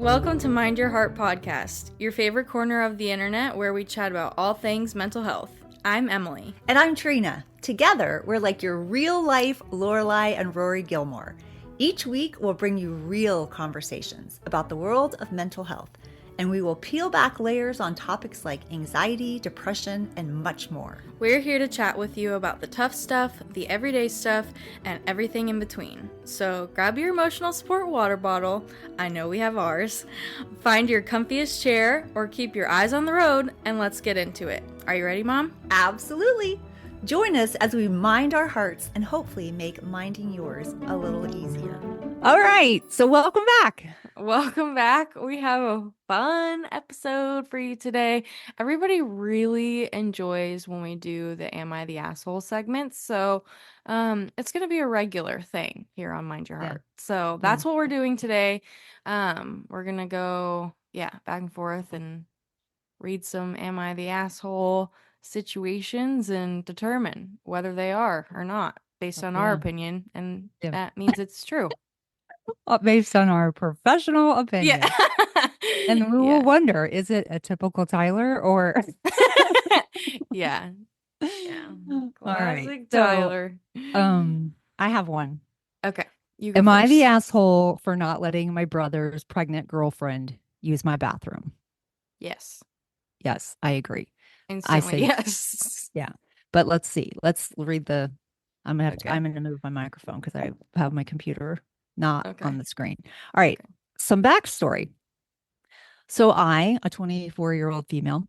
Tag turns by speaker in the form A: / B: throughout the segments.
A: Welcome to Mind Your Heart podcast, your favorite corner of the internet where we chat about all things mental health. I'm Emily.
B: And I'm Trina. Together, we're like your real-life Lorelai and Rory Gilmore. Each week, we'll bring you real conversations about the world of mental health, and we will peel back layers on topics like anxiety, depression, and much more.
A: We're here to chat with you about the tough stuff, the everyday stuff, and everything in between. So grab your emotional support water bottle, I know we have ours, find your comfiest chair, or keep your eyes on the road, and let's get into it. Are you ready, Mom?
B: Absolutely. Join us as we mind our hearts and hopefully make minding yours a little easier.
C: All right. So welcome back.
A: Welcome back. We have a fun episode for you today. Everybody really enjoys when we do the Am I the Asshole segment. So it's going to be a regular thing here on Mind Your Heart. So that's what we're doing today. We're going to go, back and forth and read some Am I the Asshole situations and determine whether they are or not based on our opinion. And that means it's true.
C: Based on our professional opinion.
A: Yeah.
C: And we will wonder, is it a typical Tyler or?
A: Yeah.
C: All
A: Classic
C: right.
A: Tyler.
C: I have one.
A: Okay. You go
C: Am I
A: first.
C: the asshole for not letting my brother's pregnant girlfriend use my bathroom?
A: Yes.
C: Yes, I agree.
A: Instantly,
C: I say
A: yes.
C: Yeah. But let's see. Let's read the, I'm going to move my microphone because I have my computer not on the screen. All right. Some backstory. So I, a 24-year-old female,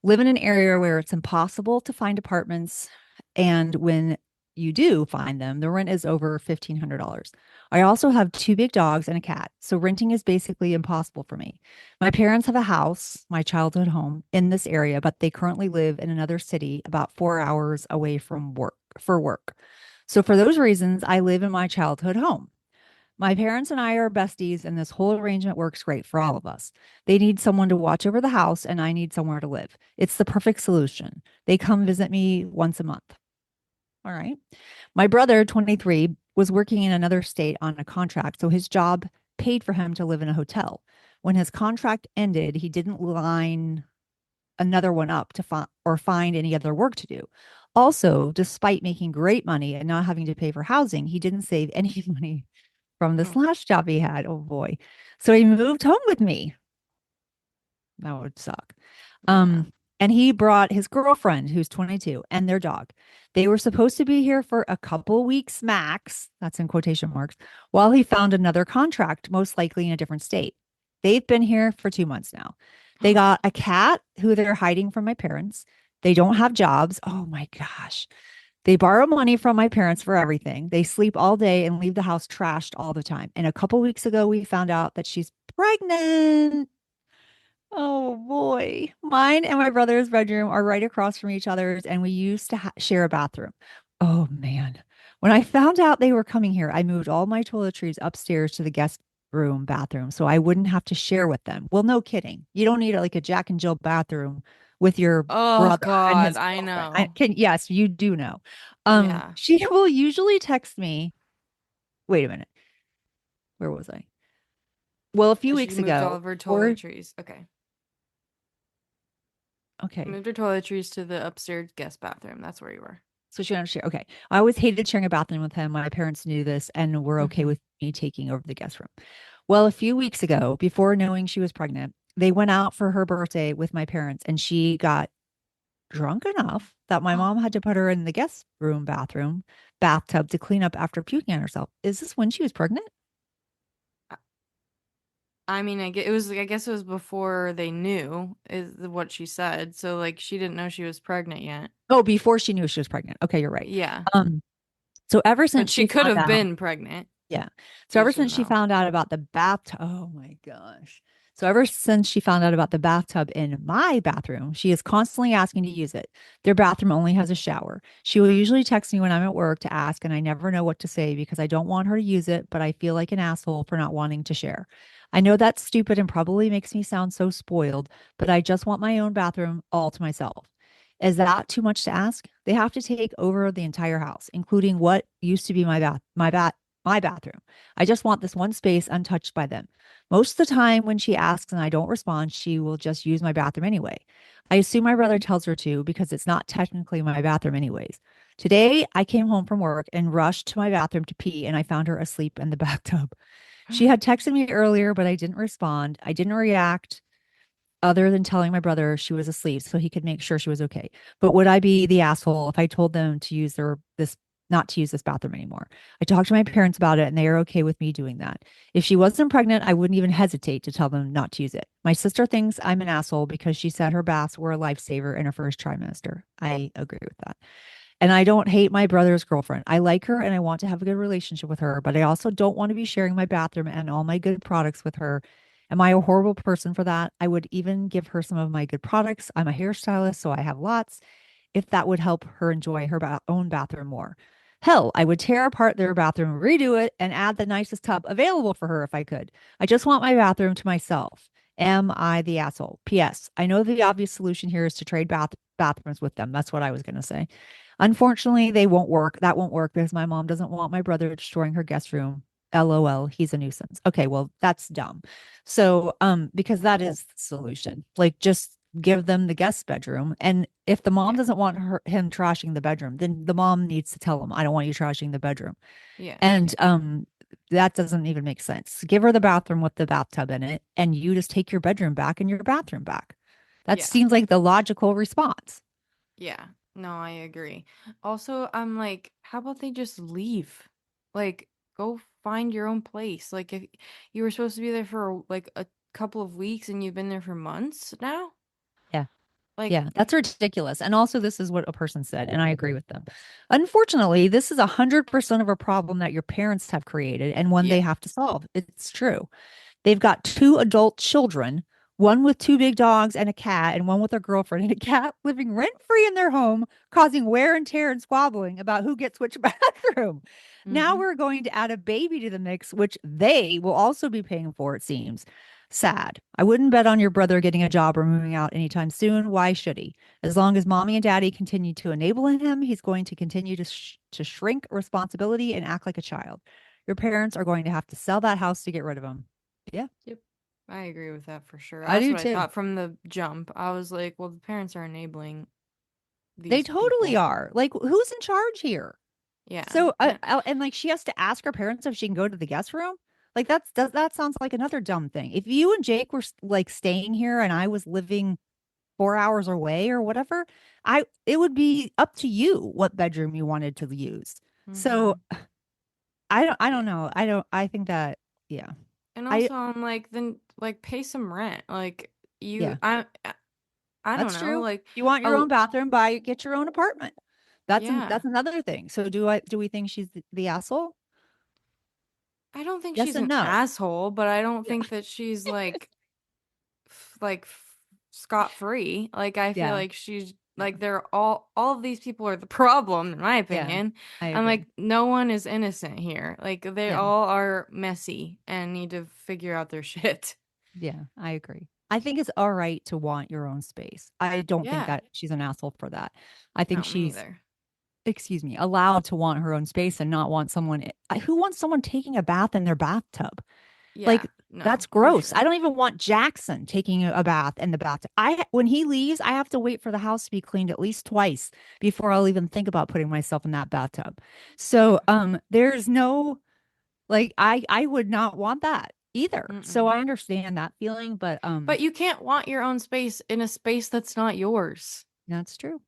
C: live in an area where it's impossible to find apartments. And when you do find them, the rent is over $1,500. I also have 2 big dogs and a cat. So renting is basically impossible for me. My parents have a house, my childhood home, in this area, but they currently live in another city about 4 hours away from work for work. So for those reasons, I live in my childhood home. My parents and I are besties, and this whole arrangement works great for all of us. They need someone to watch over the house, and I need somewhere to live. It's the perfect solution. They come visit me once a month. All right. My brother, 23, was working in another state on a contract, so his job paid for him to live in a hotel. When his contract ended, he didn't line another one up to find any other work to do. Also, despite making great money and not having to pay for housing, he didn't save any money from this last job he had. Oh boy. So he moved home with me. That would suck. And he brought his girlfriend, who's 22, and their dog. They were supposed to be here for a couple weeks max, that's in quotation marks, while he found another contract, most likely in a different state. They've been here for 2 months now. They got a cat who they're hiding from my parents. They don't have jobs. Oh my gosh. They borrow money from my parents for everything. They sleep all day and leave the house trashed all the time. And a couple weeks ago, we found out that she's pregnant. Oh boy. Mine and my brother's bedroom are right across from each other's, and we used to share a bathroom. Oh man. When I found out they were coming here, I moved all my toiletries upstairs to the guest room bathroom so I wouldn't have to share with them. Well, no kidding. You don't need like a Jack and Jill bathroom with your brother
A: God,
C: and his
A: I
C: girlfriend.
A: know.
C: Yes, you do know. She will usually text me. Wait a minute. Where was I? Well, a few weeks ago.
A: All of her toiletries.
C: Okay.
A: Moved her toiletries to the upstairs guest bathroom. That's where you were.
C: So she understood. Okay. I always hated sharing a bathroom with him. My parents knew this and were okay with me taking over the guest room. Well, a few weeks ago, before knowing she was pregnant, they went out for her birthday with my parents, and she got drunk enough that my mom had to put her in the guest room bathtub to clean up after puking on herself. Is this when she was pregnant?
A: I mean, I guess it was before they knew, is what she said. So like she didn't know she was pregnant yet.
C: Oh, before she knew she was pregnant. Okay, you're right.
A: Yeah.
C: So ever since
A: she could have been pregnant.
C: Yeah. So ever since she found out about the bathtub, oh my gosh. So ever since she found out about the bathtub in my bathroom, she is constantly asking to use it. Their bathroom only has a shower. She will usually text me when I'm at work to ask, and I never know what to say because I don't want her to use it, but I feel like an asshole for not wanting to share. I know that's stupid and probably makes me sound so spoiled, but I just want my own bathroom all to myself. Is that too much to ask? They have to take over the entire house, including what used to be my my bathroom. I just want this one space untouched by them. Most of the time when she asks and I don't respond, she will just use my bathroom anyway. I assume my brother tells her to because it's not technically my bathroom anyways. Today, I came home from work and rushed to my bathroom to pee, and I found her asleep in the bathtub. She had texted me earlier, but I didn't respond. I didn't react other than telling my brother she was asleep so he could make sure she was okay. But would I be the asshole if I told them to use their this not to use this bathroom anymore? I talked to my parents about it and they are okay with me doing that. If she wasn't pregnant, I wouldn't even hesitate to tell them not to use it. My sister thinks I'm an asshole because she said her baths were a lifesaver in her first trimester. I agree with that. And I don't hate my brother's girlfriend. I like her and I want to have a good relationship with her, but I also don't want to be sharing my bathroom and all my good products with her. Am I a horrible person for that? I would even give her some of my good products. I'm a hairstylist, so I have lots if that would help her enjoy her own bathroom more. Hell, I would tear apart their bathroom, redo it, and add the nicest tub available for her if I could. I just want my bathroom to myself. Am I the asshole? P.S. I know the obvious solution here is to trade bathrooms with them. That's what I was going to say. Unfortunately, they won't work. That won't work because my mom doesn't want my brother destroying her guest room. LOL, he's a nuisance. Okay, well, that's dumb. So, because that is the solution. Like, just give them the guest bedroom. And if the mom
A: Yeah.
C: doesn't want him trashing the bedroom, then the mom needs to tell him, I don't want you trashing the bedroom.
A: Yeah.
C: And that doesn't even make sense. Give her the bathroom with the bathtub in it, and you just take your bedroom back and your bathroom back. That
A: Yeah.
C: seems like the logical response.
A: Yeah. No, I agree. Also, I'm like, how about they just leave? Like, go find your own place. Like, if you were supposed to be there for like a couple of weeks and you've been there for months now,
C: Yeah.
A: like,
C: Yeah, that's ridiculous. And also, this is what a person said, and I agree with them. Unfortunately, this is 100% of a problem that your parents have created and one
A: yeah.
C: they have to solve. It's true. They've got two adult children, one with two big dogs and a cat, and one with a girlfriend and a cat living rent free in their home, causing wear and tear and squabbling about who gets which bathroom. Now
A: Mm-hmm.
C: we're going to add a baby to the mix, which they will also be paying for, it seems. Sad. I wouldn't bet on your brother getting a job or moving out anytime soon. Why should he? As long as mommy and daddy continue to enable him, he's going to continue to shrink responsibility and act like a child. Your parents are going to have to sell that house to get rid of him. Yeah,
A: Yep. I agree with that for sure.
C: I
A: That's
C: do
A: what I
C: too.
A: thought from the jump. I was like, well, the parents are enabling
C: They
A: these
C: totally
A: people.
C: are. Like, who's in charge here?
A: Yeah.
C: So, and like, she has to ask her parents if she can go to the guest room. Like, that sounds like another dumb thing. If you and Jake were like staying here and I was living 4 hours away or whatever, it would be up to you what bedroom you wanted to use. So,
A: Mm-hmm.
C: I
A: Yeah.
C: don't know. I think that, yeah,
A: And
C: I
A: also, I'm like, then like pay some rent. Like you,
C: yeah,
A: I don't
C: that's
A: know.
C: true.
A: Like,
C: You want your
A: oh
C: own bathroom, get your own apartment.
A: yeah.
C: That's another thing. So do we think she's the asshole?
A: I don't think
C: Yes
A: she's
C: and
A: an
C: no.
A: asshole, but I don't
C: Yeah.
A: think that she's like scot free. Like I feel
C: Yeah.
A: like she's
C: Yeah.
A: like they're all of these people are the problem in my
C: Yeah.
A: opinion.
C: I
A: I'm
C: agree.
A: like no one is innocent here. Like they
C: Yeah.
A: all are messy and need to figure out their shit.
C: Yeah. I agree. I think it's all right to want your own space. I don't think
A: Yeah.
C: that she's an asshole for that. I think
A: No, me
C: she's,
A: either.
C: excuse me, allowed to want her own space and not want someone. Who wants someone taking a bath in their bathtub?
A: Yeah.
C: Like,
A: No,
C: that's
A: for
C: gross. I
A: sure.
C: don't even want Jackson taking a bath in the bathtub. When he leaves, I have to wait for the house to be cleaned at least twice before I'll even think about putting myself in that bathtub.
A: Yeah.
C: So, there's no like I would not want that either. So
A: Mm-mm.
C: I understand that feeling, but
A: But you can't want your own space in a space that's not yours.
C: that's true.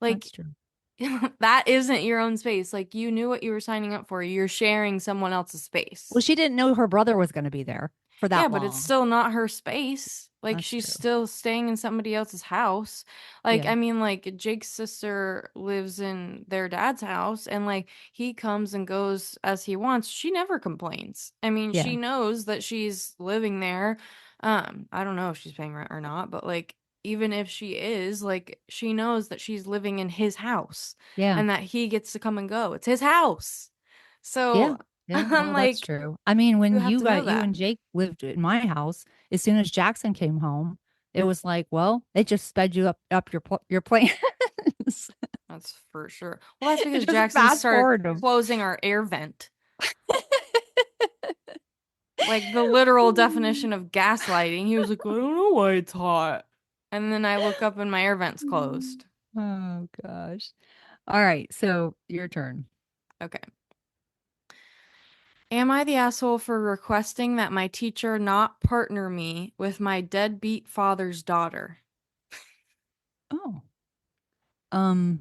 C: That's
A: Like
C: true.
A: that isn't your own space. Like you knew what you were signing up for. You're sharing someone else's
C: Well,
A: space.
C: she didn't know her brother was going to be there for
A: Yeah,
C: that
A: but it's
C: long.
A: still not her space. Like
C: That's
A: she's
C: true.
A: still staying in somebody else's house. Like
C: Yeah.
A: I mean like Jake's sister lives in their dad's house and like he comes and goes as he wants. She never complains. I mean,
C: Yeah.
A: she knows that she's living there. I don't know if she's paying rent or not, but like even if she is, like she knows that she's living in his house
C: Yeah.
A: and that he gets to come and go. It's his house.
C: Yeah.
A: So
C: Yeah.
A: I'm
C: Well, that's
A: like
C: true. I mean,
A: you
C: when
A: have to know
C: you
A: that.
C: and Jake lived in my house, as soon as Jackson came home, it was like, well, it just sped you up your plans.
A: That's for sure. Well, that's
C: It
A: because
C: just
A: Jackson
C: fast
A: started
C: forward them.
A: closing our air vent. Like the literal definition of gaslighting. He was like, I don't know why it's hot. And then I look up and my air vent's closed.
C: Oh gosh. All right, so your turn.
A: Okay. Am I the asshole for requesting that my teacher not partner me with my deadbeat father's daughter?
C: Oh. Um,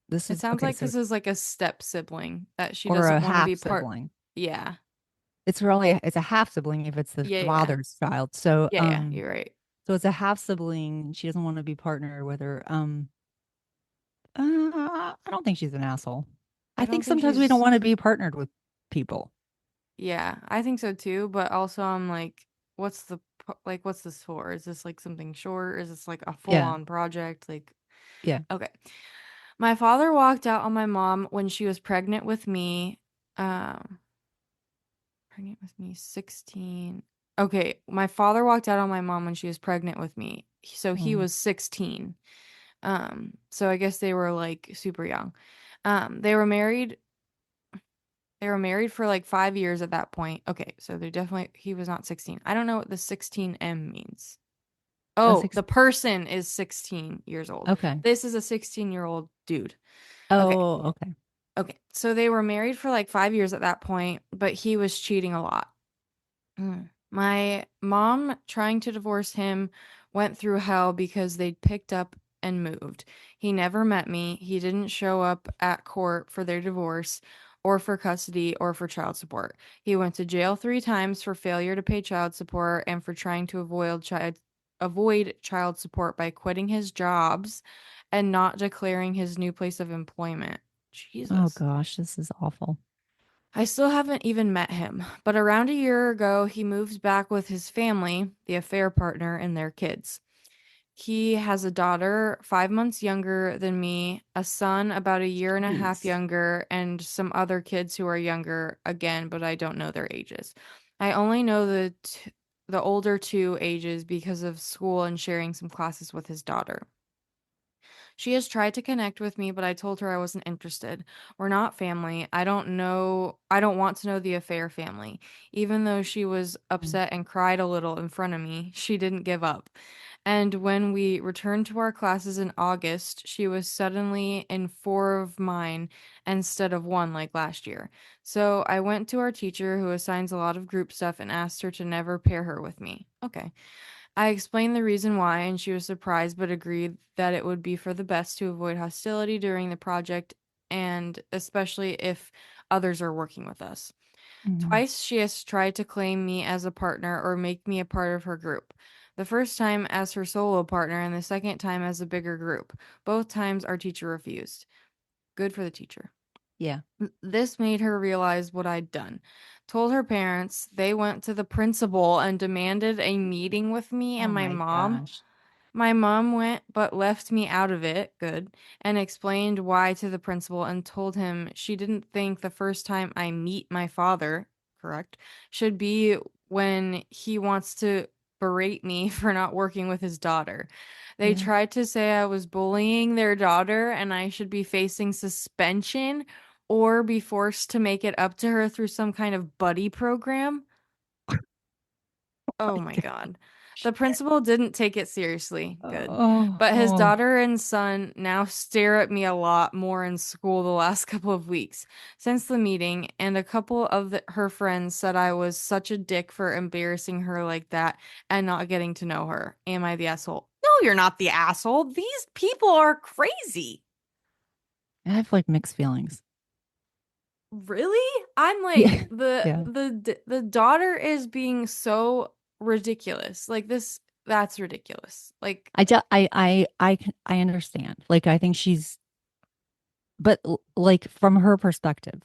C: this
A: It
C: is
A: sounds
C: okay,
A: like
C: so
A: this is like a step sibling that she
C: or a
A: doesn't want to
C: half
A: be part.
C: sibling.
A: Yeah.
C: It's a half sibling if it's the
A: Yeah, yeah.
C: father's child. So
A: Yeah, yeah, you're right.
C: so it's a half sibling. She doesn't want to be partnered with her. I don't think she's an asshole. I
A: I
C: think
A: don't think
C: sometimes we don't
A: she's
C: want to be partnered with people.
A: yeah, I think so too, but also I'm like what's the like what's this for? Is this like something short? Is this like a
C: Yeah.
A: full-on project? Like
C: Yeah.
A: okay. My father walked out on my mom when she was pregnant with me. Um Pregnant with me 16. Okay, my father walked out on my mom when she was pregnant with me. So he
C: Mm.
A: was 16. So I guess they were like super young. They were married. They were married for like 5 years at that point. Okay, so they're definitely he was not 16. I don't know what the 16M means.
C: That's
A: Oh, the person is 16 years old.
C: okay.
A: This is a 16-year-old dude. Okay.
C: Oh, okay.
A: Okay. So they were married for like 5 years at that point, but he was cheating a lot. My mom, trying to divorce him, went through hell because they'd picked up and moved. He never met me. He didn't show up at court for their divorce or for custody or for child support. He went to jail 3 times for failure to pay child support and for trying to avoid child support by quitting his jobs and not declaring his new place of employment.
C: Oh
A: Jesus.
C: gosh, this is awful.
A: I still haven't even met him, but around a year ago, he moved back with his family, the affair partner, and their kids. He has a daughter 5 months younger than me, a son about a year and a half
C: Jeez.
A: younger, and some other kids who are younger again, but I don't know their ages. I only know the older two ages because of school and sharing some classes with his daughter. She has tried to connect with me, but I told her I wasn't interested. We're not family. I don't want to know the affair family. Even though she was
C: Mm.
A: upset and cried a little in front of me, she didn't give up. And when we returned to our classes in August, she was suddenly in four of mine instead of one like last year. So I went to our teacher who assigns a lot of group stuff and asked her to never pair her with me. Okay. I explained the reason why, and she was surprised but agreed that it would be for the best to avoid hostility during the project and especially if others are working with us.
C: Mhm.
A: Twice she has tried to claim me as a partner or make me a part of her group. The first time as her solo partner and the second time as a bigger group. Both times our teacher refused. Good for the teacher.
C: Yeah.
A: This made her realize what I'd done. Told her parents, they went to the principal and demanded a meeting with me and
C: Oh
A: my
C: my
A: mom.
C: gosh.
A: My mom went but left me out of it, good, and explained why to the principal and told him she didn't think the first time I meet my father, correct, should be when he wants to berate me for not working with his daughter. They
C: Yeah.
A: tried to say I was bullying their daughter and I should be facing suspension or be forced to make it up to her through some kind of buddy program.
C: My
A: Oh my
C: gosh.
A: God. The principal didn't take it seriously. Good.
C: Oh,
A: But his
C: oh.
A: daughter and son now stare at me a lot more in school the last couple of weeks. Since the meeting, and a couple of her friends said I was such a dick for embarrassing her like that and not getting to know her. Am I the asshole? No, you're not the asshole. These people are crazy.
C: I have like mixed feelings.
A: Really? I'm like
C: Yeah. Yeah.
A: the daughter is being so ridiculous. Like this that's ridiculous. Like
C: I understand. Like I think she's but like from her perspective,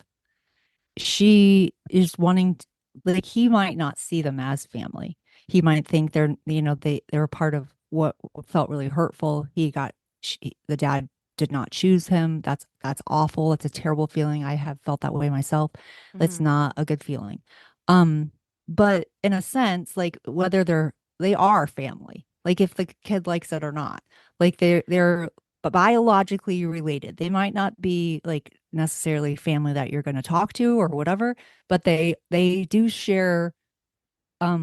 C: she is wanting like he might not see them as family. He might think they're part of what felt really hurtful. The dad did not choose him. That's awful. It's a terrible feeling. I have felt that way myself. It's
A: mhm,
C: not a good feeling. Um, but in a sense, like whether they are family, like if the kid likes it or not, like they're biologically related. They might not be like necessarily family that you're going to talk to or whatever, but they do share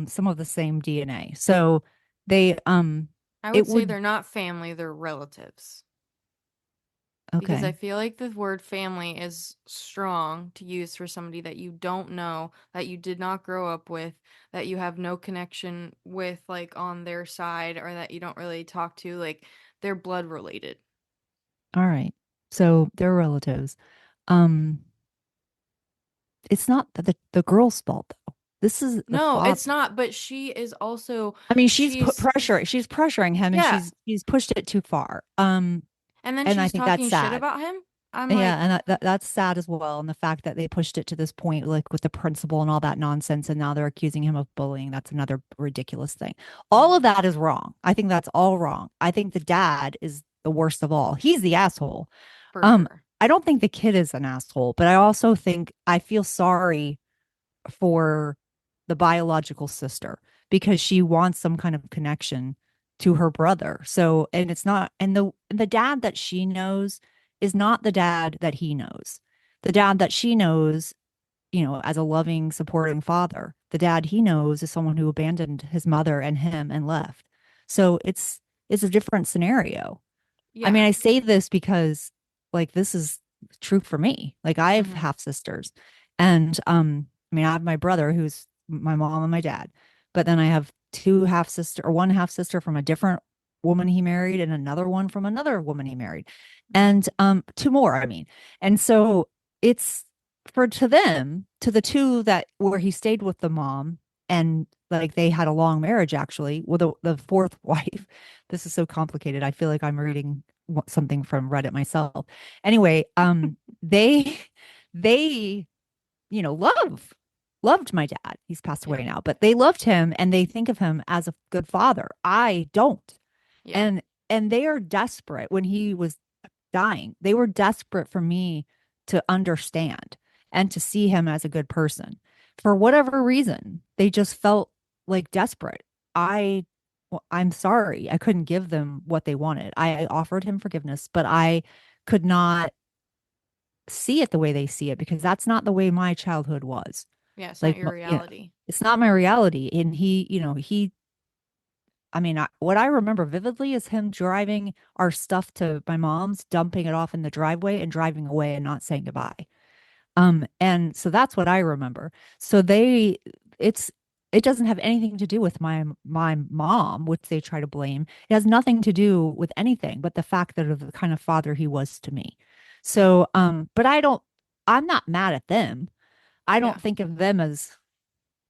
C: some of the same DNA. So they
A: I would
C: it
A: say
C: would
A: they're not family, they're relatives. Because I
C: okay.
A: feel like the word family is strong to use for somebody that you don't know, that you did not grow up with, that you have no connection with, like on their side, or that you don't really talk to. Like they're blood related.
C: All right. So they're relatives. Um it's not the girl's fault though. This is the
A: No,
C: father.
A: it's not, but she is also,
C: I mean,
A: she's,
C: she's pressuring him and
A: yeah.
C: she's pushed it too far.
A: And then
C: And I
A: she's
C: think that's
A: talking shit
C: sad.
A: about him. I'm
C: Yeah,
A: like,
C: and that's sad as well. And the fact that they pushed it to this point, like with the principal and all that nonsense, and now they're accusing him of bullying. That's another ridiculous thing. All of
A: mhm,
C: that is wrong. I think that's all wrong. I think the dad is the worst of all. He's the asshole.
A: for sure.
C: I don't think the kid is an asshole, but I also think I feel sorry for the biological sister because she wants some kind of connection to her brother. So, and it's not, and the dad that she knows is not the dad that he knows. The dad that she knows, you know, as a loving, supporting father, the dad he knows is someone who abandoned his mother and him and left. So it's a different scenario. I mean,
A: Yeah.
C: I say this because like this is true for me. Like I have
A: Hmm.
C: half sisters. And I mean, I have my brother who's my mom and my dad. But then I have two half sister or one half sister from a different woman he married and another one from another woman he married.
A: Hmm.
C: And two more, I mean. And so it's for to them, to the two that where he stayed with the mom and like they had a long marriage actually. Well, the fourth wife, this is so complicated. I feel like I'm reading something from Reddit myself. Anyway, they they loved my dad. He's passed
A: Yeah.
C: away now, but they loved him and they think of him as a good father. I don't.
A: Yeah.
C: And they are desperate when he was dying. They were desperate for me to understand and to see him as a good person. For whatever reason, they just felt like desperate. I I'm sorry. I couldn't give them what they wanted. I offered him forgiveness, but I could not see it the way they see it because that's not the way my childhood was.
A: Yeah. It's not
C: Like,
A: your
C: yeah,
A: reality.
C: it's not my reality. And I mean, what I remember vividly is him driving our stuff to my mom's, dumping it off in the driveway and driving away and not saying goodbye. And so that's what I remember. So it's, it doesn't have anything to do with my mom, which they try to blame. It has nothing to do with anything but the fact that of the kind of father he was to me. So, but I'm not mad at them. I
A: Yeah.
C: don't think of them as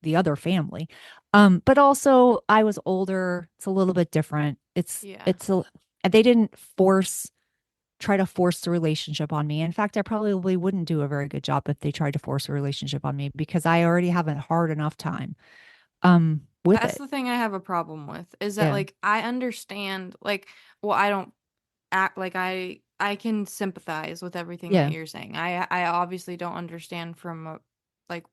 C: the other family. But also I was older. It's a little bit different.
A: Yeah.
C: It's a, they didn't try to force the relationship on me. In fact, I probably wouldn't do a very good job if they tried to force a relationship on me because I already have a hard enough time with
A: That's
C: it.
A: the thing I have a problem with is that
C: Yeah.
A: like I understand like well I don't act like I can sympathize with everything that
C: Yeah.
A: you're saying. I obviously don't understand from a, like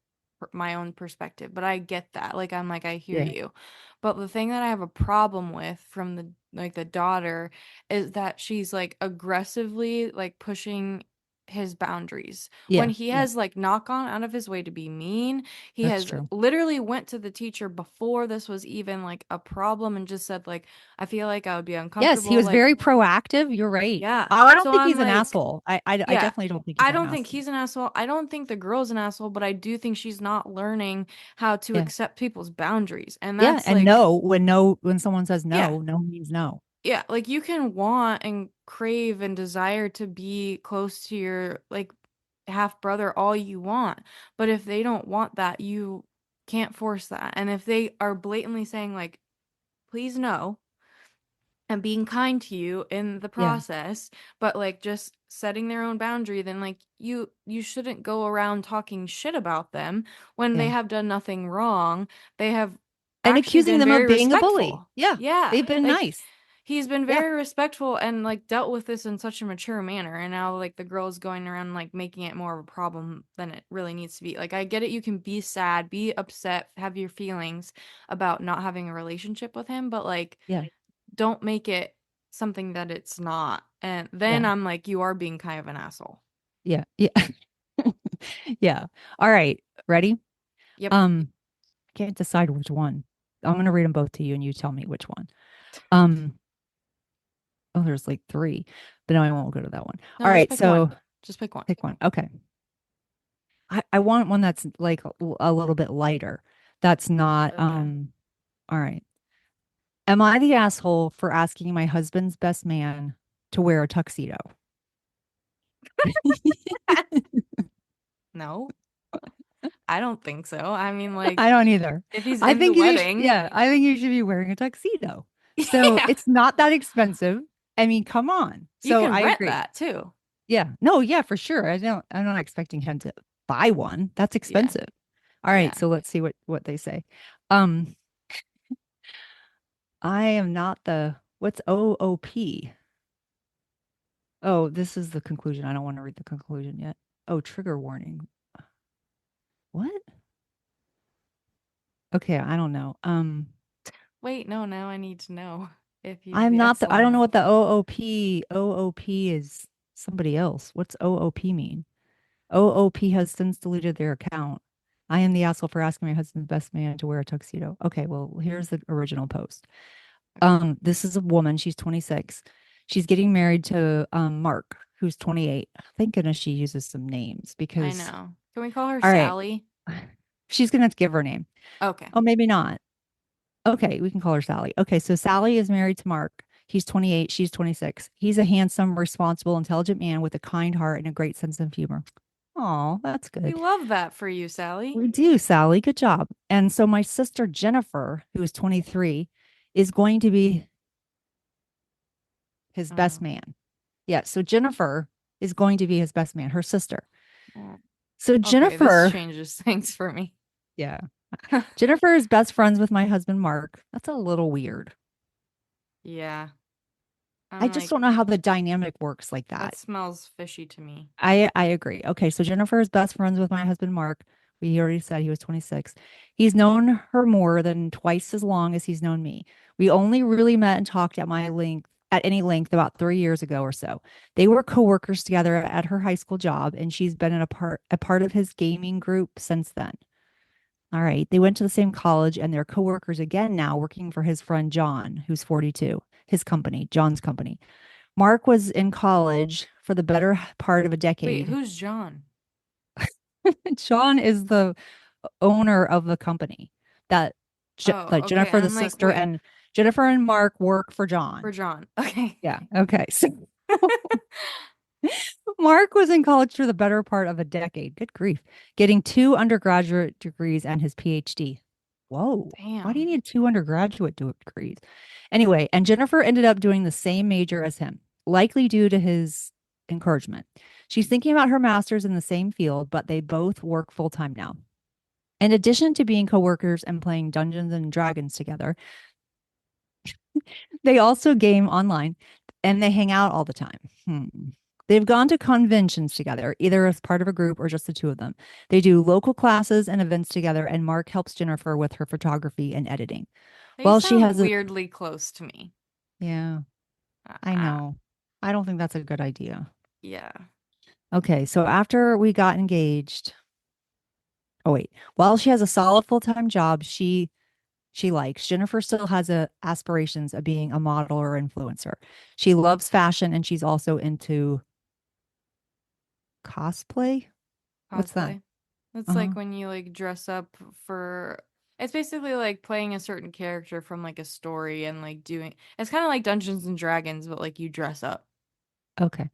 A: my own perspective, but I get that. Like I'm like I hear
C: Yeah.
A: you. But the thing that I have a problem with from the like the daughter is that she's like aggressively like pushing his boundaries when
C: Yeah.
A: he
C: Yeah.
A: has like not gone out of his way to be mean. He
C: That's
A: has
C: true.
A: literally went to the teacher before this was even like a problem and just said like I feel like I would be
C: Yes, he
A: uncomfortable
C: was
A: like
C: very proactive. You're right.
A: yeah.
C: Oh, I don't
A: So
C: think
A: I'm
C: he's an
A: like,
C: asshole. I
A: yeah,
C: definitely don't think he's
A: I
C: an
A: don't think
C: asshole.
A: he's an asshole. I don't think the girl's an asshole, but I do think she's not learning how to
C: Yeah.
A: accept people's boundaries. And
C: Yeah.
A: that's
C: And
A: like,
C: no, when someone says
A: yeah,
C: no, no means no.
A: yeah, like you can want and crave and desire to be close to your like half brother all you want. But if they don't want that, you can't force that. And if they are blatantly saying like, please no, and being kind to you in the
C: Yeah.
A: process, but like just setting their own boundary, then like you shouldn't go around talking shit about them when they
C: Yeah.
A: have done nothing wrong. They have
C: And
A: actually
C: accusing
A: been
C: them of
A: very
C: being a bully.
A: respectful.
C: Yeah.
A: Yeah,
C: They've been
A: like
C: nice.
A: he's been
C: Yeah.
A: very respectful and like dealt with this in such a mature manner, and now like the girl's going around like making it more of a problem than it really needs to be. Like I get it, you can be sad, be upset, have your feelings about not having a relationship with him, but like
C: Yeah.
A: don't make it something that it's not. And then
C: Yeah.
A: I'm like, you are being kind of an asshole.
C: Yeah. Yeah. Yeah. All right. Ready?
A: Yep.
C: Um, I can't decide which one. I'm going to read them both to you and you tell me which one. Um, oh, there's like three, but no, I won't go to that one.
A: No,
C: All
A: just
C: right.
A: pick one.
C: So
A: Just pick one.
C: pick one. Okay. I want one that's like a little bit lighter. That's not,
A: Okay.
C: all right. Am I the asshole for asking my husband's best man to wear a tuxedo?
A: No, I don't think so. I mean, like,
C: I don't either.
A: if he's
C: I
A: in the
C: think you should,
A: wedding,
C: yeah, I think you should be wearing a tuxedo. So
A: yeah,
C: it's not that expensive. I mean, come on.
A: you
C: So
A: can
C: I
A: rent
C: agree.
A: that too.
C: Yeah. No, yeah, for sure. I'm not expecting him to buy one. That's
A: Yeah.
C: expensive. All right,
A: Yeah.
C: so let's see what they say. Um, I am not the what's OOP? Oh, this is the conclusion. I don't want to read the conclusion yet. Oh, trigger warning. What? Okay, I don't know.
A: Wait, no, now I need to know if he's
C: I'm
A: the
C: not the
A: asshole
C: I
A: or
C: don't know
A: not.
C: what the OOP is somebody else. What's OOP mean? OOP has since deleted their account. I am the asshole for asking my husband's best man to wear a tuxedo. Okay, well, here's the original post.
A: Okay.
C: This is a woman, she's 26. She's getting married to Mark, who's 28. Thank goodness she uses some names
A: I
C: because
A: know. Can we call her
C: all right,
A: Sally?
C: she's gonna have to give her name.
A: Okay.
C: Oh, maybe not. Okay, we can call her Sally. Okay, so Sally is married to Mark. He's 28, she's 26. He's a handsome, responsible, intelligent man with a kind heart and a great sense of humor. Oh, that's
A: We
C: good.
A: love that for you, Sally.
C: We do, Sally. Good job. And so my sister Jennifer, who is 23, is going to be his best
A: Oh.
C: man. Yeah, so Jennifer is going to be his best man, her sister.
A: Oh.
C: So
A: Okay, this
C: Jennifer,
A: changes things for me.
C: yeah, Jennifer is best friends with my husband Mark. That's a little weird.
A: Yeah.
C: I
A: I'm
C: just
A: like,
C: don't know how the dynamic works like
A: that
C: that.
A: smells fishy to me.
C: I agree. Okay, so Jennifer is best friends with my husband Mark. We already said he was 26. He's known her more than twice as long as he's known me. We only really met and talked at any length about 3 years ago or so. They were coworkers together at her high school job, and she's been a part of his gaming group since then. All right. They went to the same college and they're coworkers again now, working for his friend John, who's 42, his company, John's company. Mark was in college for the better part of a
A: Wait,
C: decade.
A: who's John?
C: John is the owner of the company that
A: Oh,
C: like
A: okay.
C: Jennifer, the
A: I'm like,
C: sister,
A: wait,
C: and Jennifer and Mark work for
A: for
C: John.
A: John. Okay.
C: Yeah. Okay. So Mark was in college for the better part of a decade. Good grief. Getting two undergraduate degrees and his PhD. Whoa. Why do you
A: Damn.
C: need two undergraduate degrees? Anyway, and Jennifer ended up doing the same major as him, likely due to his encouragement. She's thinking about her master's in the same field, but they both work full time now. In addition to being coworkers and playing Dungeons and Dragons together, they also game online and they hang out all the time. They've gone to conventions together, either as part of a group or just the two of them. They do local classes and events together, and Mark helps Jennifer with her photography and editing.
A: They
C: Well, she
A: sound
C: has a,
A: weirdly close to me.
C: yeah, I
A: Uh,
C: know. I don't think that's a good idea.
A: yeah.
C: Okay, so after we got engaged, oh wait, while she has a solid full-time job, she likes. Jennifer still has aspirations of being a model or influencer. She loves fashion and she's also into cosplay. What's that?
A: Cosplay. It's
C: Uh-huh.
A: like when you like dress up for it's basically like playing a certain character from like a story and like doing it's kind of like Dungeons and Dragons, but like you dress up.
C: Okay.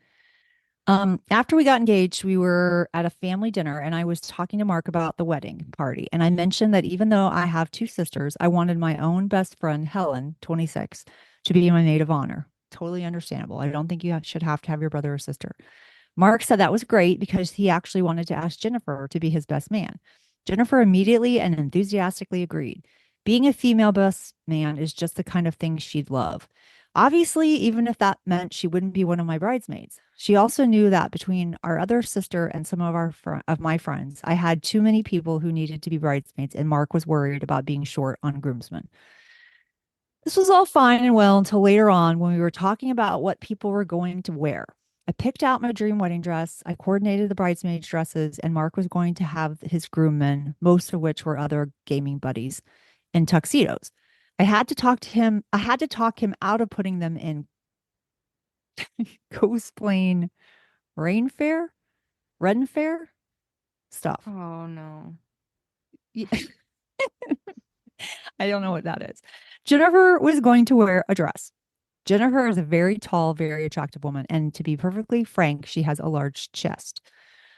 C: After we got engaged, we were at a family dinner and I was talking to Mark about the wedding party. And I mentioned that even though I have two sisters, I wanted my own best friend, Helen, 26, to be my maid of honor. Totally understandable. I don't think you should have to have your brother or sister. Mark said that was great because he actually wanted to ask Jennifer to be his best man. Jennifer immediately and enthusiastically agreed. Being a female best man is just the kind of thing she'd love. Obviously, even if that meant she wouldn't be one of my bridesmaids. She also knew that between our other sister and some of my friends, I had too many people who needed to be bridesmaids, and Mark was worried about being short on groomsmen. This was all fine and well until later on when we were talking about what people were going to wear. I picked out my dream wedding dress. I coordinated the bridesmaids' dresses, and Mark was going to have his groommen, most of which were other gaming buddies, in tuxedos. I had to talk him out of putting them in cosplaying rain fair, Ren fair stuff.
A: Oh no.
C: Yeah, I don't know what that is. Jennifer was going to wear a dress. Jennifer is a very tall, very attractive woman. And to be perfectly frank, she has a large chest.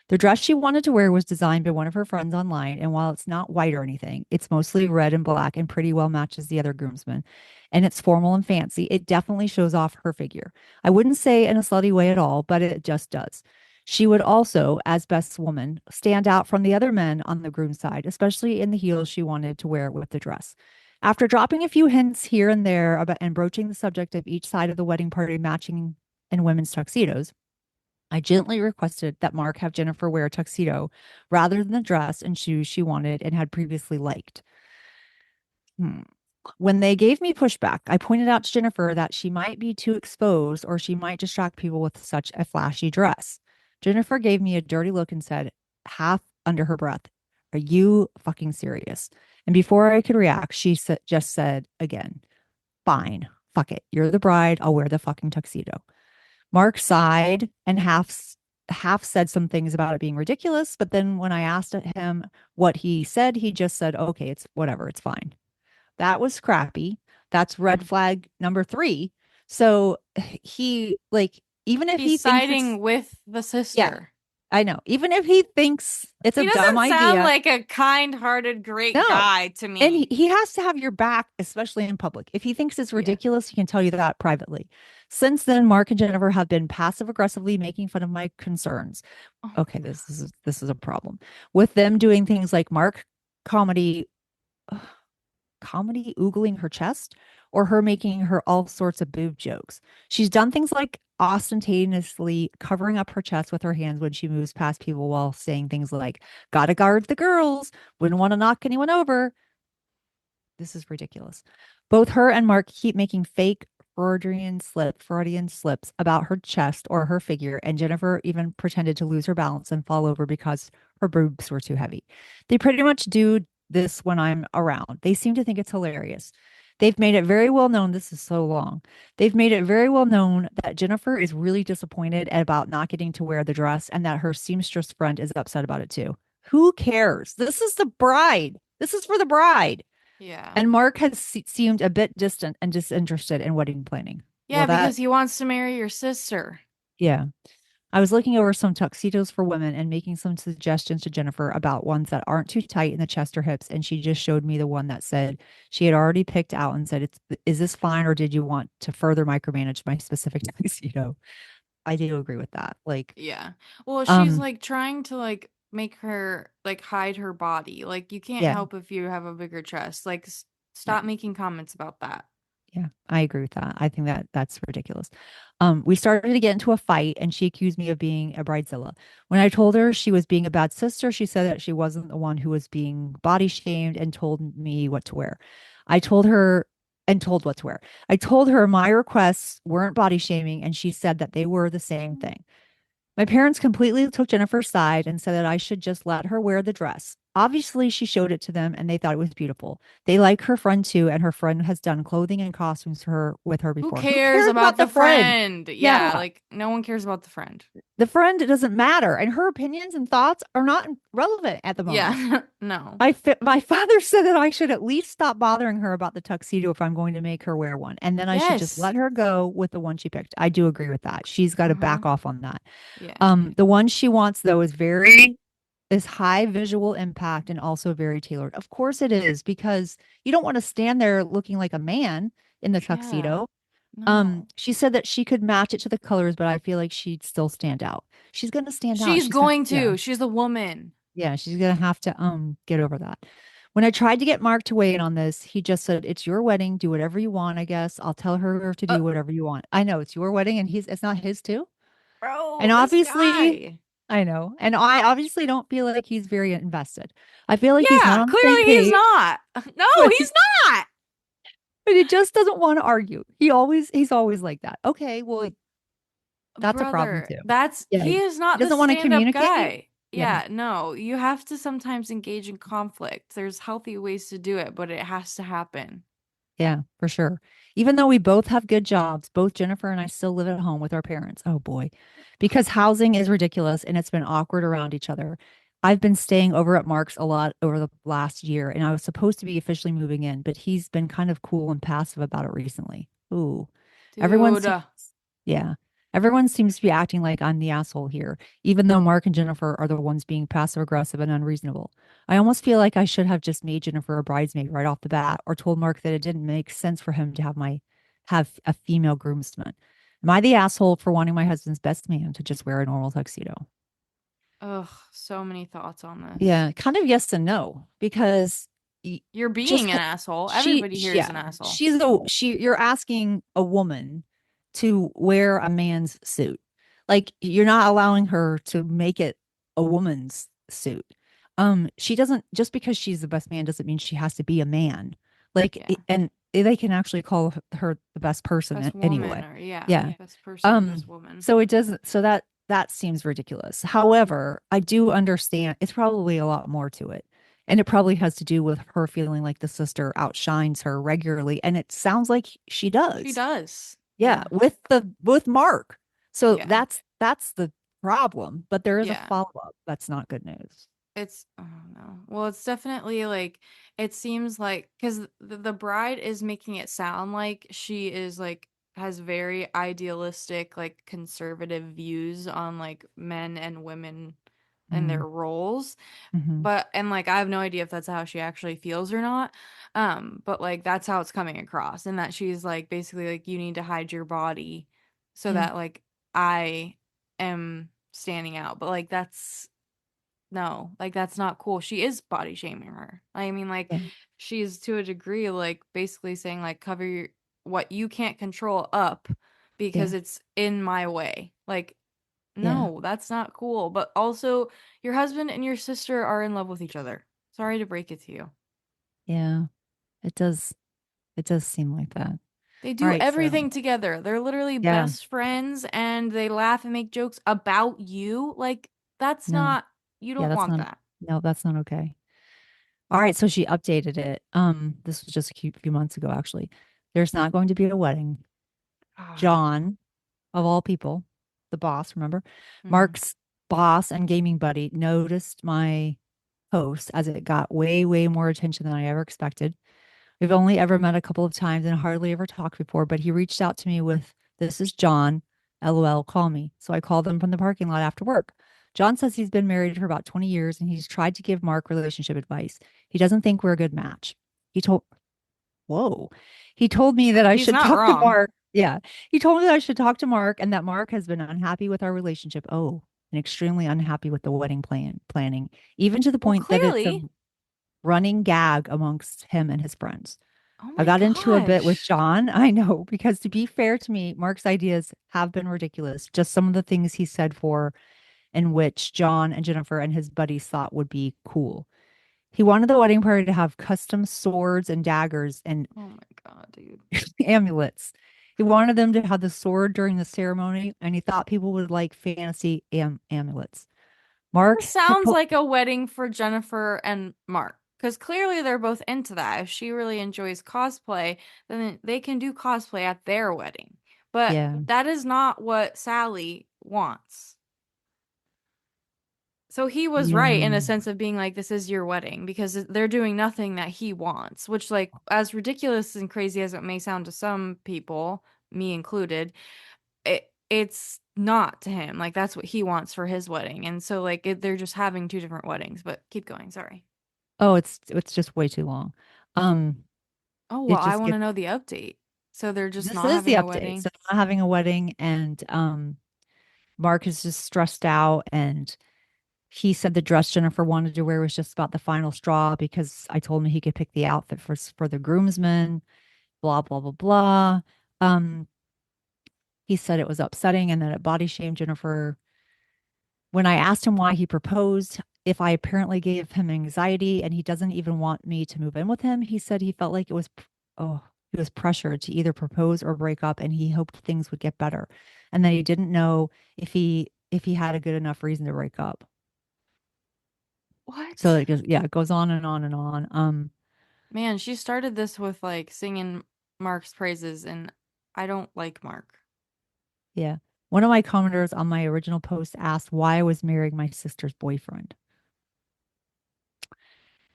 C: The dress she wanted to wear was designed by one of her friends online, and while it's not white or anything, it's mostly red and black and pretty well matches the other groomsmen. And it's formal and fancy. It definitely shows off her figure. I wouldn't say in a slutty way at all, but it just does. She would also, as best woman, stand out from the other men on the groom's side, especially in the heels she wanted to wear with the dress. After dropping a few hints here and there about and broaching the subject of each side of the wedding party matching in women's tuxedos, I gently requested that Mark have Jennifer wear a tuxedo rather than the dress and shoes she wanted and had previously liked. Hmm. When they gave me pushback, I pointed out to Jennifer that she might be too exposed or she might distract people with such a flashy dress. Jennifer gave me a dirty look and said, half under her breath, "Are you fucking serious?" And before I could react, just said again, "Fine, fuck it. You're the bride. I'll wear the fucking tuxedo." Mark sighed and half said some things about it being ridiculous, but then when I asked him what he said, he just said, "Okay, it's whatever, it's fine." That was crappy. That's red
A: Mm.
C: flag number 3. So he like even if
A: He's
C: he thinks it's
A: siding with the
C: yeah,
A: sister.
C: I know. Even if he thinks it's a
A: He
C: dumb
A: doesn't sound
C: idea,
A: like a kind-hearted, great
C: no.
A: guy to
C: And
A: me.
C: he has to have your back, especially in public. If he thinks it's
A: Yeah.
C: ridiculous, he can tell you that privately. Since then, Mark and Jennifer have been passive aggressively making fun of my concerns.
A: Oh,
C: Okay, this is a problem. With them doing things like Mark comedy comedy oogling her chest or her making her all sorts of boob jokes. She's done things like ostentatiously covering up her chest with her hands when she moves past people while saying things like, "Gotta guard the girls, wouldn't want to knock anyone over." This is ridiculous. Both her and Mark keep making fake Freudian slips about her chest or her figure, and Jennifer even pretended to lose her balance and fall over because her boobs were too heavy. They pretty much do this when I'm around. They seem to think it's hilarious. They've made it very well known. This is so long. They've made it very well known that Jennifer is really disappointed about not getting to wear the dress and that her seamstress friend is upset about it too. Who cares? This is the bride. This is for the bride.
A: yeah.
C: And Mark had seemed a bit distant and disinterested in wedding planning.
A: Yeah,
C: Well,
A: because he wants to marry your sister.
C: yeah. I was looking over some tuxedos for women and making some suggestions to Jennifer about ones that aren't too tight in the chest or hips. And she just showed me the one that said she had already picked out and said, "Is this fine or did you want to further micromanage my specific tuxedo?" I do agree with that. Like,
A: Yeah. Well, she's
C: um,
A: like trying to like make her like hide her body. Like you can't
C: yeah,
A: help if you have a bigger chest. Like
C: yeah.
A: stop making comments about that.
C: Yeah, I agree with that. I think that that's ridiculous. We started to get into a fight and she accused me of being a bridezilla. When I told her she was being a bad sister, she said that she wasn't the one who was being body shamed and told me what to wear. I told her and told what to wear. I told her my requests weren't body shaming and she said that they were the same thing. My parents completely took Jennifer's side and said that I should just let her wear the dress. Obviously, she showed it to them and they thought it was beautiful. They like her friend too, and her friend has done clothing and costumes for her with her
A: Who
C: before. Who
A: cares
C: cares
A: about
C: about the
A: the
C: friend?
A: friend? Yeah,
C: Yeah,
A: like no one cares about the friend.
C: the friend doesn't matter, and her opinions and thoughts are not relevant at the moment.
A: Yeah. No.
C: My father said that I should at least stop bothering her about the tuxedo if I'm going to make her wear one, and then I should just
A: Yes.
C: let her go with the one she picked. I do agree with that. She's got to
A: Uh-huh.
C: back off on that.
A: Yeah.
C: The one she wants though is high visual impact and also very tailored. Of course it is because you don't want to stand there looking like a man in the
A: Yeah.
C: tuxedo.
A: No.
C: She said that she could match it to the colors, but I feel like she'd still stand out. She's gonna stand out.
A: She's going to. She's a woman.
C: Yeah, she's gonna have to get over that. When I tried to get Mark to weigh in on this, he just said, "It's your wedding. Do whatever you want, I guess. I'll tell her to
A: Uh,
C: do whatever you want." I know it's your wedding and it's not his too. And
A: bro, this
C: obviously,
A: guy.
C: I know. And I obviously don't feel like he's very invested. I feel like he's not
A: Yeah,
C: on the same
A: clearly he's
C: page,
A: not. No,
C: but
A: he's not.
C: he just doesn't want to argue. He's always like that. Okay, well, That's a problem
A: Brother,
C: too.
A: that's
C: Yeah.
A: he is
C: He
A: not the
C: doesn't want to
A: stand-up
C: communicate.
A: guy.
C: Yeah.
A: Yeah, no, you have to sometimes engage in conflict. There's healthy ways to do it, but it has to happen.
C: Yeah, for sure. Even though we both have good jobs, both Jennifer and I still live at home with our parents. Oh boy. Because housing is ridiculous and it's been awkward around each other. I've been staying over at Mark's a lot over the last year, and I was supposed to be officially moving in, but he's been kind of cool and passive about it recently. Ooh. Everyone
A: Dude,
C: seems, yeah. Everyone seems to be acting like I'm the asshole here, even though Mark and Jennifer are the ones being passive aggressive and unreasonable. I almost feel like I should have just made Jennifer a bridesmaid right off the bat, or told Mark that it didn't make sense for him to have a female groomsman. Am I the asshole for wanting my husband's best man to just wear a normal tuxedo?
A: ugh, so many thoughts on this.
C: Yeah, kind of yes and no, because y-
A: You're
C: just
A: being an asshole.
C: she,
A: Everybody here is
C: yeah,
A: an asshole.
C: you're asking a woman to wear a man's suit. Like you're not allowing her to make it a woman's suit. She doesn't, just because she's the best man doesn't mean she has to be a man.
A: Yeah.
C: And they can actually call her the best person
A: Best woman
C: anyway.
A: or yeah,
C: Yeah.
A: best person,
C: Um,
A: best woman.
C: so it doesn't, so that seems ridiculous. However, I do understand it's probably a lot more to it. And it probably has to do with her feeling like the sister outshines her regularly. And it sounds like she
A: She
C: does.
A: does.
C: Yeah,
A: Yeah.
C: with Mark. So
A: Yeah.
C: that's the problem. But there is a
A: Yeah.
C: follow-up. That's not good news.
A: It's oh no. Well, it's definitely like it seems like because the bride is making it sound like she is like has very idealistic like conservative views on like men and women and
C: Mm,
A: their roles.
C: hmm.
A: But and like I have no idea if that's how she actually feels or not. But like that's how it's coming across and that she's like basically like you need to hide your body so
C: Yeah,
A: that like I am standing out. But like that's no, like that's not cool. She is body shaming her. I mean, like
C: yeah,
A: she's to a degree like basically saying like cover your what you can't control up because
C: yeah,
A: it's in my way. Like
C: yeah,
A: no, that's not cool. But also your husband and your sister are in love with each other. Sorry to break it to you.
C: yeah. It does. It does seem like that.
A: They
C: All
A: do
C: right, so
A: everything together. They're literally
C: yeah,
A: best friends and they laugh and make jokes about you. Like that's
C: no,
A: not you
C: yeah,
A: don't
C: that's
A: want
C: not,
A: that.
C: no, that's not okay. All right, so she updated it. This was just a few months ago, actually. There's not going to be a wedding. John, of all people, the boss, remember?
A: Mhm.
C: Mark's boss and gaming buddy noticed my post as it got way, way more attention than I ever expected. We've only ever met a couple of times and hardly ever talked before, but he reached out to me with, "This is John. LOL, call me." So I called him from the parking lot after work. John says he's been married for about 20 years and he's tried to give Mark relationship advice. He doesn't think we're a good match. He told, whoa, he told me that I
A: He's
C: should
A: not
C: talk to
A: wrong.
C: Mark. Yeah. He told me that I should talk to Mark and that Mark has been unhappy with our relationship. Oh, and extremely unhappy with the wedding planning, even to the
A: Well,
C: point that it's a
A: clearly.
C: running gag amongst him and his friends.
A: Oh
C: I
A: my
C: got into a bit with
A: gosh.
C: John. I know, because to be fair to me, Mark's ideas have been ridiculous. Just some of the things he said for in which John and Jennifer and his buddies thought would be cool. He wanted the wedding party to have custom swords and daggers and
A: Oh my God, dude.
C: amulets. He wanted them to have the sword during the ceremony, and he thought people would like fantasy amulets.
A: This
C: Mark had
A: sounds
C: told,
A: like a wedding for Jennifer and Mark. Because clearly they're both into that. If she really enjoys cosplay, then they can do cosplay at their wedding. But
C: yeah,
A: that is not what Sally wants. So he was right
C: yeah.
A: in a sense of being like, this is your wedding because they're doing nothing that he wants, which, like, as ridiculous and crazy as it may sound to some people, me included, it's not to him. Like, that's what he wants for his wedding. And so, like, they're just having two different weddings. But keep going. Sorry.
C: Oh, it's just way too long. Um,
A: Oh, well,
C: it
A: I
C: just
A: want
C: gets
A: to know the update. So they're just
C: this
A: not
C: is the
A: having a
C: update.
A: wedding.
C: So not having a wedding, and Mark is just stressed out, and he said the dress Jennifer wanted to wear was just about the final straw because I told him he could pick the outfit for the groomsmen, blah blah blah blah. Um, he said it was upsetting and that it body shamed Jennifer. When I asked him why he proposed, if I apparently gave him anxiety and he doesn't even want me to move in with him, he said he felt like it was, oh, He was pressured to either propose or break up, and he hoped things would get better. And then he didn't know if he had a good enough reason to break up. So
A: What?
C: it goes, yeah, it goes on and on and on.
A: Man, she started this with like singing Mark's praises, and I don't like Mark.
C: Yeah. One of my commenters on my original post asked why I was marrying my sister's boyfriend.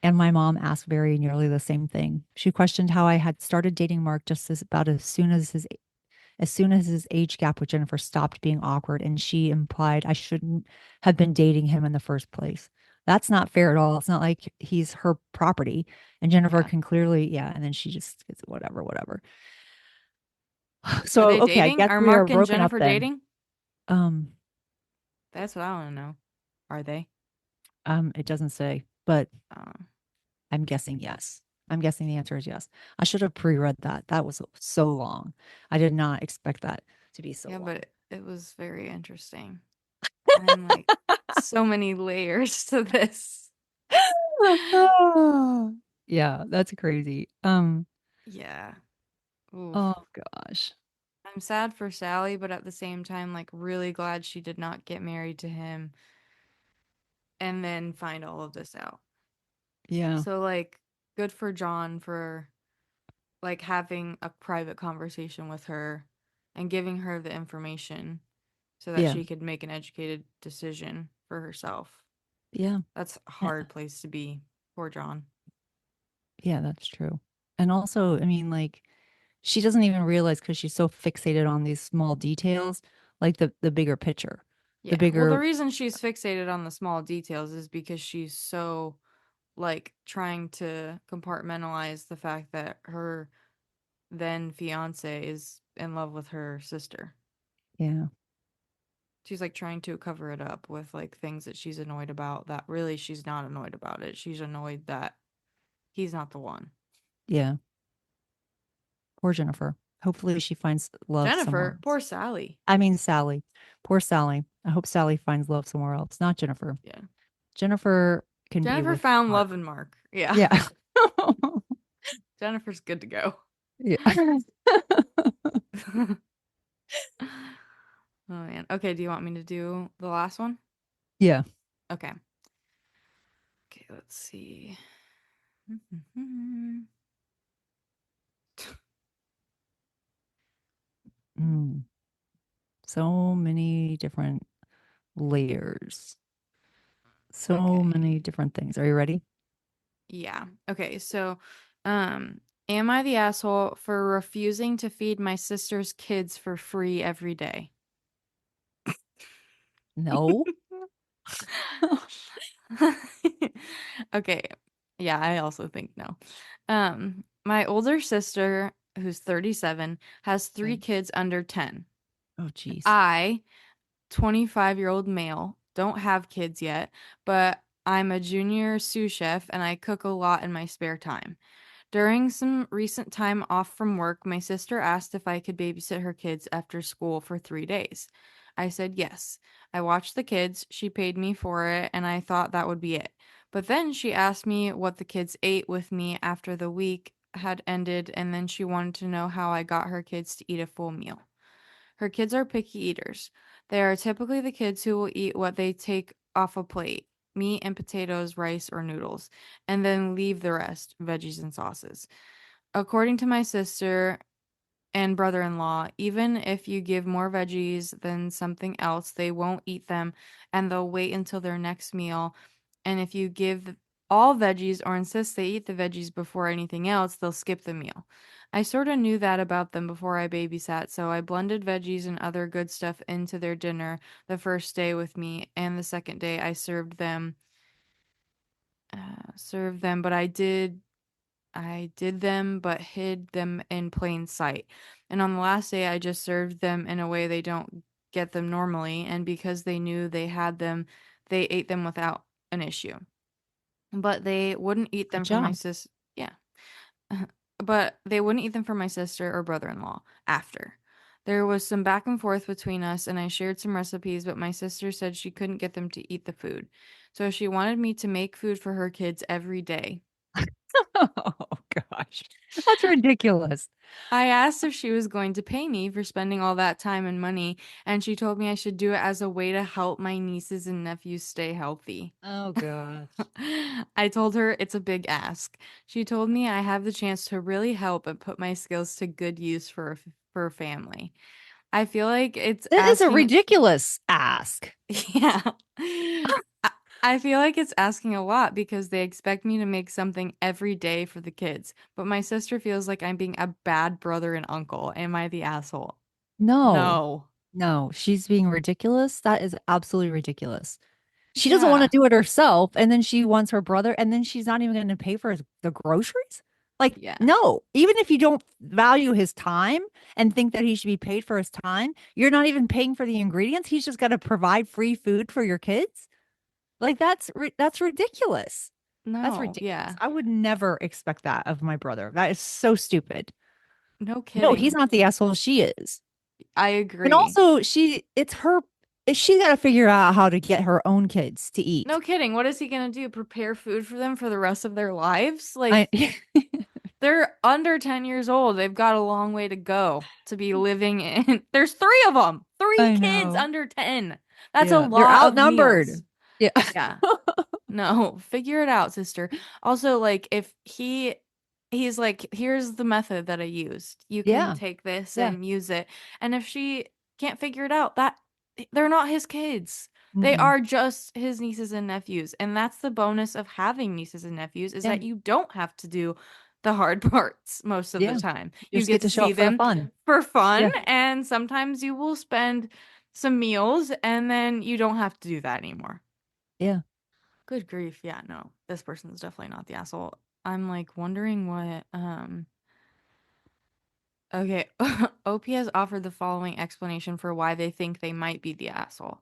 C: And my mom asked very nearly the same thing. She questioned how I had started dating Mark just about as soon as his age gap with Jennifer stopped being awkward, and she implied I shouldn't have been dating him in the first place. That's not fair at all. It's not like he's her property. And Jennifer
A: Yeah.
C: can clearly, yeah, and then she just gets whatever, whatever.
A: Are
C: So
A: they
C: okay, I
A: dating?
C: guess
A: Are
C: we are
A: Mark and
C: broken up
A: Jennifer
C: then.
A: dating?
C: Um,
A: That's what I want to know. Are they?
C: it doesn't say, but
A: Uh,
C: I'm guessing yes. I'm guessing the answer is yes. I should have pre-read that. That was so long. I did not expect that to be so
A: yeah, but
C: long.
A: it was very interesting. I'm like, so many layers to this.
C: Yeah, that's crazy.
A: Yeah. Oof.
C: Oh gosh.
A: I'm sad for Sally, but at the same time, like, really glad she did not get married to him and then find all of this out.
C: Yeah.
A: So, like, good for John for, like, having a private conversation with her and giving her the information so that
C: Yeah.
A: she could make an educated decision for herself.
C: Yeah.
A: That's a
C: eh,
A: hard place to be. Poor John.
C: Yeah, that's true. And also, I mean, like, she doesn't even realize because she's so fixated on these small details, like the bigger picture. The
A: Yeah. Well, the
C: bigger,
A: reason she's fixated on the small details is because she's so, like, trying to compartmentalize the fact that her then fiance is in love with her sister.
C: yeah,
A: She's like trying to cover it up with like things that she's annoyed about that really she's not annoyed about it. She's annoyed that he's not the one.
C: yeah. Poor Jennifer. Hopefully she finds love somewhere
A: Jennifer,
C: else.
A: poor Sally.
C: I mean, Sally. Poor Sally. I hope Sally finds love somewhere else, not Jennifer.
A: Yeah.
C: Jennifer can be
A: Jennifer
C: with
A: found love
C: Mark.
A: in Mark. Yeah.
C: Yeah.
A: Jennifer's good to go.
C: Yeah.
A: Oh man. Okay, do you want me to do the last one?
C: Yeah.
A: Okay. Okay, let's see.
C: Mm. So many different layers. So
A: Okay.
C: many different things. Are you ready?
A: Yeah. Okay, so am I the asshole for refusing to feed my sister's kids for free every day?
C: No.
A: Okay. Yeah, I also think no. My older sister, who's 37, has three
C: Okay.
A: kids under 10.
C: Oh, geez.
A: I, 25-year-old male, don't have kids yet, but I'm a junior sous chef and I cook a lot in my spare time. During some recent time off from work, my sister asked if I could babysit her kids after school for 3 days. I said yes. I watched the kids, she paid me for it, and I thought that would be it. But then she asked me what the kids ate with me after the week had ended, and then she wanted to know how I got her kids to eat a full meal. Her kids are picky eaters. They are typically the kids who will eat what they take off a plate meat and potatoes, rice, or noodles, and then leave the rest veggies and sauces. According to my sister and brother in law, even if you give more veggies than something else, they won't eat them and they'll wait until their next meal. And if you give all veggies or insist they eat the veggies before anything else, they'll skip the meal. I sort of knew that about them before I babysat, so I blended veggies and other good stuff into their dinner the first day with me, and the second day I served them, but I did them but hid them in plain sight. And on the last day, I just served them in a way they don't get them normally. And because they knew they had them, they ate them without an issue. But they wouldn't eat
C: Good
A: them for my
C: job.
A: sis. Yeah. But they wouldn't eat them for my sister or brother in law after. There was some back and forth between us, and I shared some recipes, but my sister said she couldn't get them to eat the food. So she wanted me to make food for her kids every day.
C: Oh, gosh. That's ridiculous.
A: I asked if she was going to pay me for spending all that time and money, and she told me I should do it as a way to help my nieces and nephews stay healthy.
C: Oh gosh.
A: I told her it's a big ask. She told me I have the chance to really help and put my skills to good use for a family. I feel like it's
C: That is a
A: asking,
C: ridiculous ask.
A: yeah. I, I feel like it's asking a lot because they expect me to make something every day for the kids. But my sister feels like I'm being a bad brother and uncle. Am I the asshole?
C: No,
A: No.
C: no, she's being ridiculous. That is absolutely ridiculous. She doesn't want to
A: Yeah.
C: do it herself, and then she wants her brother, and then she's not even going to pay for the groceries. Like,
A: Yeah.
C: no, even if you don't value his time and think that he should be paid for his time, you're not even paying for the ingredients. He's just got to provide free food for your kids. Like that's ridiculous. That's
A: No.
C: ridiculous.
A: Yeah.
C: I would never expect that of my brother. That is so stupid.
A: No
C: No, he's
A: kidding.
C: not the asshole. She is.
A: I
C: And
A: agree.
C: also, it's her. She got to figure out how to get her own kids to
A: No
C: eat.
A: kidding. What is he gonna do? Prepare food for them for the rest of their lives?
C: I,
A: Like, they're under 10 years old. They've got a long way to go to be living in. There's three of them. Three
C: I
A: kids
C: know.
A: under 10. That's a
C: Yeah, they're
A: lot of meals.
C: outnumbered. Yeah.
A: Yeah. No, figure it out, sister. Also, like if he's like, here's the method that I used. You can
C: Yeah.
A: take this
C: Yeah.
A: and use it. And if she can't figure it out, that they're not his kids. They
C: Mm-mm.
A: are just his nieces and nephews. And that's the bonus of having nieces and nephews is
C: Yeah.
A: that you don't have to do the hard parts most of the
C: Yeah.
A: time.
C: You
A: You
C: just
A: get
C: get
A: to
C: to show
A: see
C: up for the
A: them
C: fun.
A: for fun,
C: Yeah.
A: and sometimes you will spend some meals and then you don't have to do that anymore.
C: Yeah.
A: Good grief. Yeah, no. This person's definitely not the asshole. I'm like wondering what okay. OP has offered the following explanation for why they think they might be the asshole.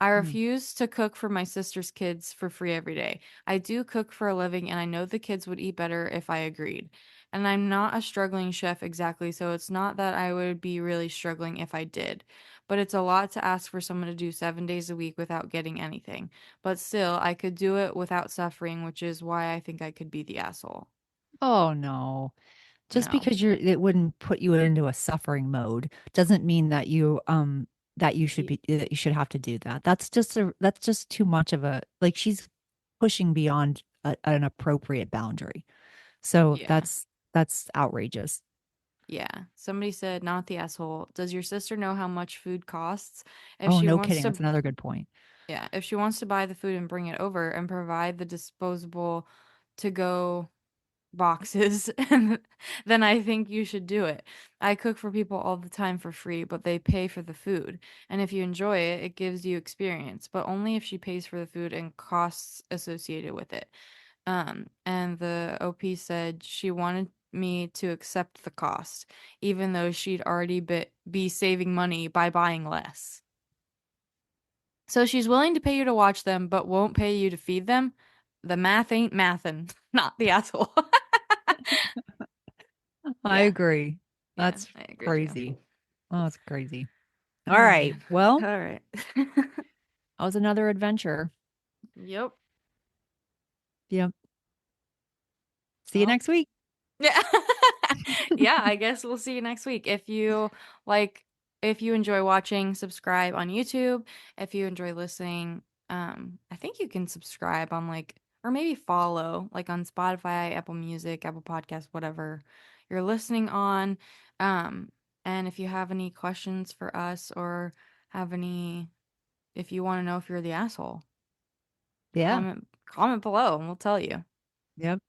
A: I
C: Mm.
A: refuse to cook for my sister's kids for free every day. I do cook for a living and I know the kids would eat better if I agreed. And I'm not a struggling chef exactly, so it's not that I would be really struggling if I did. But it's a lot to ask for someone to do 7 days a week without getting anything. But still, I could do it without suffering, which is why I think I could be the asshole.
C: Oh no. Just
A: No.
C: because it wouldn't put you into a suffering mode doesn't mean that you should
A: Y-
C: be that you should have to do that. That's just too much of a like she's pushing beyond an appropriate boundary. So
A: Yeah.
C: that's outrageous.
A: Yeah. Somebody said, not the asshole. Does your sister know how much food costs? If
C: Oh,
A: she
C: no
A: wants
C: kidding.
A: to
C: That's another good point.
A: Yeah, if she wants to buy the food and bring it over and provide the disposable to go boxes, then I think you should do it. I cook for people all the time for free, but they pay for the food. And if you enjoy it, it gives you experience, but only if she pays for the food and costs associated with it. And the OP said she wanted me to accept the cost, even though she'd already be saving money by buying less. So she's willing to pay you to watch them, but won't pay you to feed them. The math ain't mathin'. Not the asshole.
C: I
A: Yeah,
C: agree.
A: yeah,
C: That's
A: I agree too.
C: crazy. Oh, that's crazy. All
A: Oh
C: right.
A: man.
C: Well,
A: All right.
C: that was another adventure.
A: Yep.
C: Yep. See you
A: Well,
C: next week.
A: yeah. Yeah, I guess we'll see you next week. Like, if you enjoy watching, subscribe on YouTube. If you enjoy listening, I think you can subscribe on like, or maybe follow, like on Spotify, Apple Music, Apple Podcasts, whatever you're listening on. Um, and if you have any questions for us or have any, if you want to know if you're the asshole,
C: Yeah.
A: comment below and we'll tell you.
C: Yep.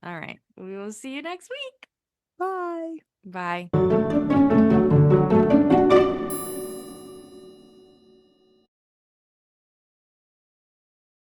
A: All right. We will see you next week.
C: Bye.
A: Bye.